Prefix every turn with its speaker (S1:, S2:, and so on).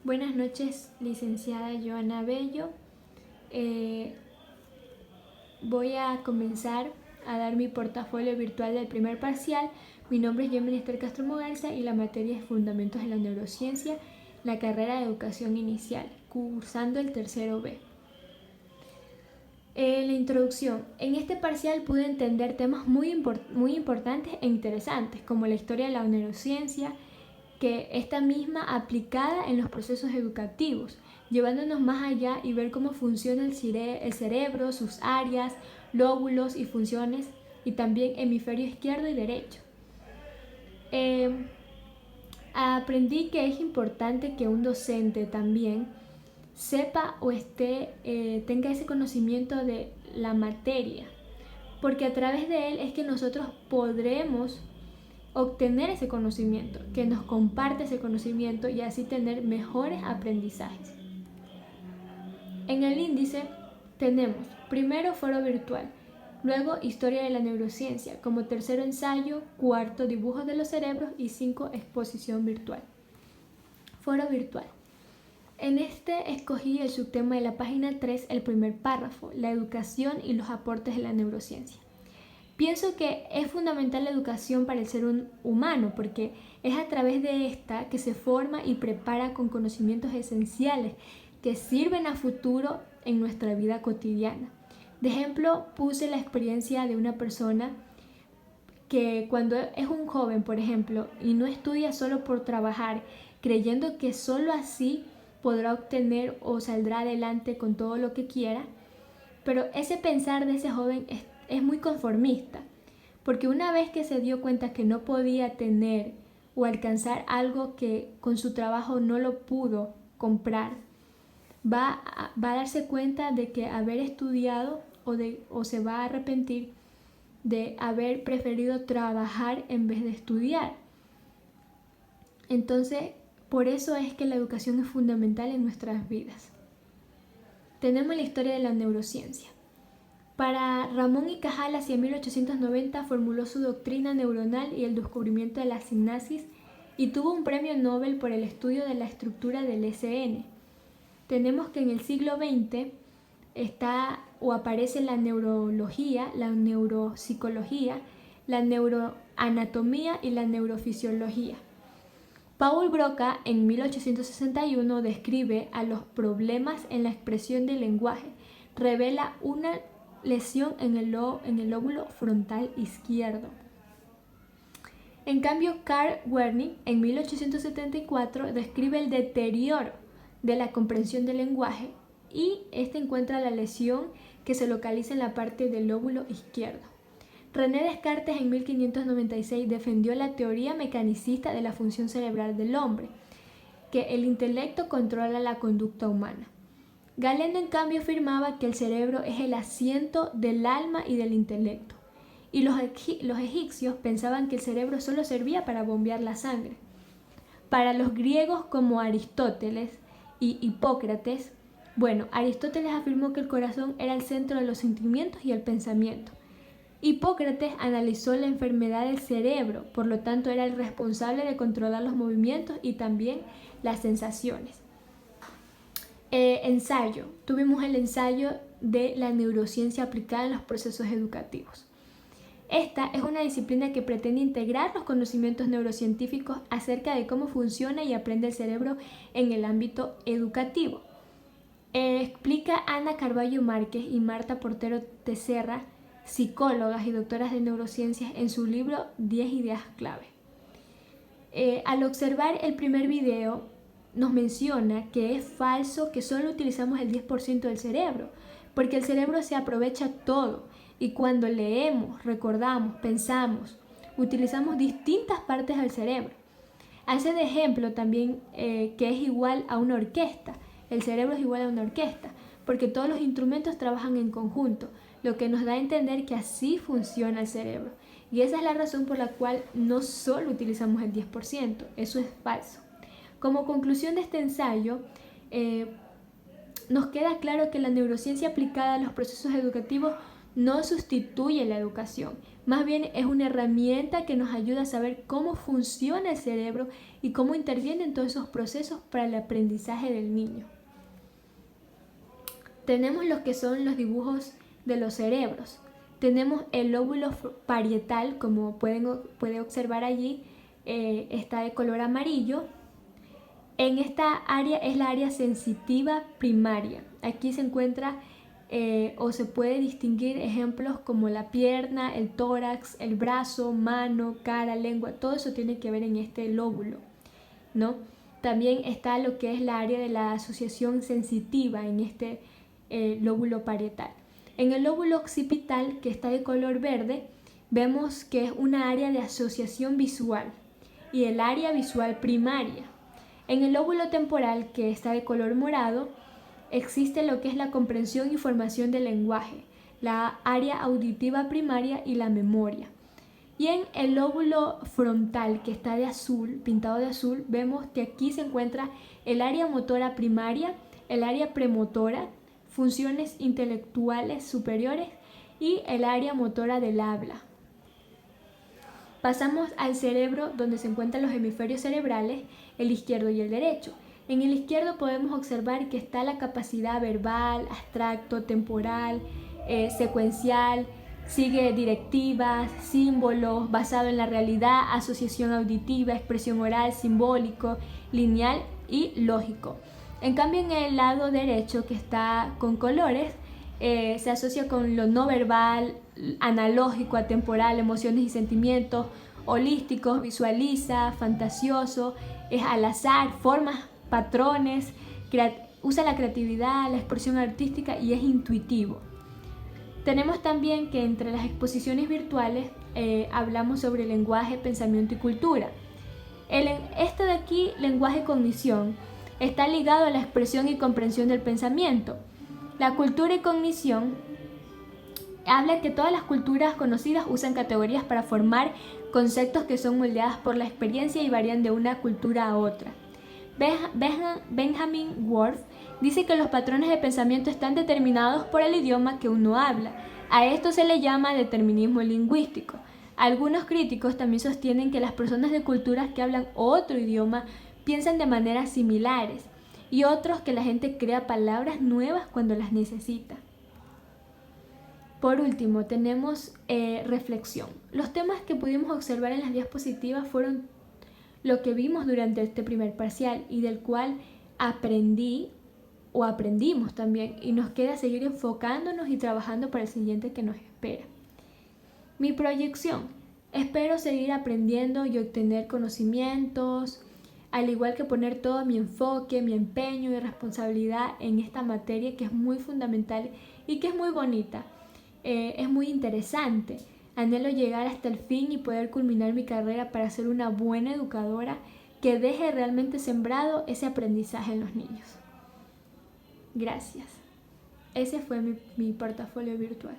S1: Buenas noches, licenciada Joana Bello. Voy a comenzar a dar mi portafolio virtual del primer parcial. Mi nombre es Yemeni Esther Castro Mogarza y la materia es Fundamentos de la Neurociencia, la carrera de Educación Inicial, cursando el tercero B. La introducción. En este parcial pude entender temas muy importantes e interesantes, como la historia de la neurociencia, que esta misma aplicada en los procesos educativos, llevándonos más allá y ver cómo funciona el cerebro, sus áreas, lóbulos y funciones, y también hemisferio izquierdo y derecho. Aprendí que es importante que un docente también sepa o tenga ese conocimiento de la materia, porque a través de él es que nosotros podremos obtener ese conocimiento, que nos comparte ese conocimiento y así tener mejores aprendizajes. En el índice tenemos primero foro virtual, luego historia de la neurociencia, como tercero ensayo, cuarto dibujos de los cerebros y 5 exposición virtual. Foro virtual. En este escogí el subtema de la página 3, el primer párrafo, la educación y los aportes de la neurociencia. Pienso que es fundamental la educación para el ser humano porque es a través de esta que se forma y prepara con conocimientos esenciales que sirven a futuro en nuestra vida cotidiana. De ejemplo, puse la experiencia de una persona que cuando es un joven, por ejemplo, y no estudia solo por trabajar, creyendo que solo así podrá obtener o saldrá adelante con todo lo que quiera, pero ese pensar de ese joven es muy conformista, porque una vez que se dio cuenta que no podía tener o alcanzar algo que con su trabajo no lo pudo comprar, va a darse cuenta de que haber estudiado o se va a arrepentir de haber preferido trabajar en vez de estudiar. Entonces, por eso es que la educación es fundamental en nuestras vidas. Tenemos la historia de la neurociencia. Para Ramón y Cajal, hacia 1890, formuló su doctrina neuronal y el descubrimiento de la sinapsis y tuvo un premio Nobel por el estudio de la estructura del SN. Tenemos que en el siglo XX está o aparece la neurología, la neuropsicología, la neuroanatomía y la neurofisiología. Paul Broca en 1861 describe a los problemas en la expresión del lenguaje, revela una lesión en el lóbulo frontal izquierdo. En cambio, Carl Wernicke en 1874 describe el deterioro de la comprensión del lenguaje y encuentra la lesión que se localiza en la parte del lóbulo izquierdo. René Descartes en 1596 defendió la teoría mecanicista de la función cerebral del hombre, que el intelecto controla la conducta humana. Galeno, en cambio, afirmaba que el cerebro es el asiento del alma y del intelecto, y los egipcios pensaban que el cerebro solo servía para bombear la sangre. Para los griegos como Aristóteles y Hipócrates, Aristóteles afirmó que el corazón era el centro de los sentimientos y el pensamiento. Hipócrates analizó la enfermedad del cerebro, por lo tanto era el responsable de controlar los movimientos y también las sensaciones. Ensayo. Tuvimos el ensayo de la neurociencia aplicada en los procesos educativos. Esta es una disciplina que pretende integrar los conocimientos neurocientíficos acerca de cómo funciona y aprende el cerebro en el ámbito educativo. Explica Ana Carballo Márquez y Marta Portero Tecerra, psicólogas y doctoras de neurociencias, en su libro 10 ideas clave. Al observar el primer video, nos menciona que es falso que solo utilizamos el 10% del cerebro, porque el cerebro se aprovecha todo y cuando leemos, recordamos, pensamos, utilizamos distintas partes del cerebro. Hace de ejemplo también que es igual a una orquesta, el cerebro es igual a una orquesta, porque todos los instrumentos trabajan en conjunto, lo que nos da a entender que así funciona el cerebro. Y esa es la razón por la cual no solo utilizamos el 10%, eso es falso. Como conclusión de este ensayo, nos queda claro que la neurociencia aplicada a los procesos educativos no sustituye la educación, más bien es una herramienta que nos ayuda a saber cómo funciona el cerebro y cómo intervienen todos esos procesos para el aprendizaje del niño. Tenemos lo que son los dibujos de los cerebros. Tenemos el lóbulo parietal, como puede observar allí, está de color amarillo. En esta área es la área sensitiva primaria. Aquí se encuentra o se puede distinguir ejemplos como la pierna, el tórax, el brazo, mano, cara, lengua. Todo eso tiene que ver en este lóbulo, ¿no? También está lo que es la área de la asociación sensitiva en este lóbulo parietal. En el lóbulo occipital, que está de color verde, vemos que es una área de asociación visual y el área visual primaria. En el lóbulo temporal, que está de color morado, existe lo que es la comprensión y formación del lenguaje, la área auditiva primaria y la memoria. Y en el lóbulo frontal, que está de azul, pintado de azul, vemos que aquí se encuentra el área motora primaria, el área premotora, funciones intelectuales superiores y el área motora del habla. Pasamos al cerebro, donde se encuentran los hemisferios cerebrales, el izquierdo y el derecho. En el izquierdo podemos observar que está la capacidad verbal, abstracto, temporal, secuencial, sigue directivas, símbolos, basado en la realidad, asociación auditiva, expresión oral, simbólico, lineal y lógico. En cambio, en el lado derecho, que está con colores, se asocia con lo no verbal, analógico, atemporal, emociones y sentimientos, holísticos, visualiza, fantasioso, es al azar, formas, patrones, usa la creatividad, la expresión artística y es intuitivo. Tenemos también que entre las exposiciones virtuales hablamos sobre lenguaje, pensamiento y cultura. Este de aquí, lenguaje y cognición, está ligado a la expresión y comprensión del pensamiento. La cultura y cognición habla que todas las culturas conocidas usan categorías para formar conceptos que son moldeadas por la experiencia y varían de una cultura a otra. Benjamin Worf dice que los patrones de pensamiento están determinados por el idioma que uno habla. A esto se le llama determinismo lingüístico. Algunos críticos también sostienen que las personas de culturas que hablan otro idioma piensan de maneras similares y otros que la gente crea palabras nuevas cuando las necesita. Por último, tenemos reflexión. Los temas que pudimos observar en las diapositivas fueron lo que vimos durante este primer parcial y del cual aprendimos también, y nos queda seguir enfocándonos y trabajando para el siguiente que nos espera. Mi proyección: espero seguir aprendiendo y obtener conocimientos, al igual que poner todo mi enfoque, mi empeño y responsabilidad en esta materia que es muy fundamental y que es muy bonita, es muy interesante. Anhelo llegar hasta el fin y poder culminar mi carrera para ser una buena educadora que deje realmente sembrado ese aprendizaje en los niños. Gracias. Ese fue mi portafolio virtual.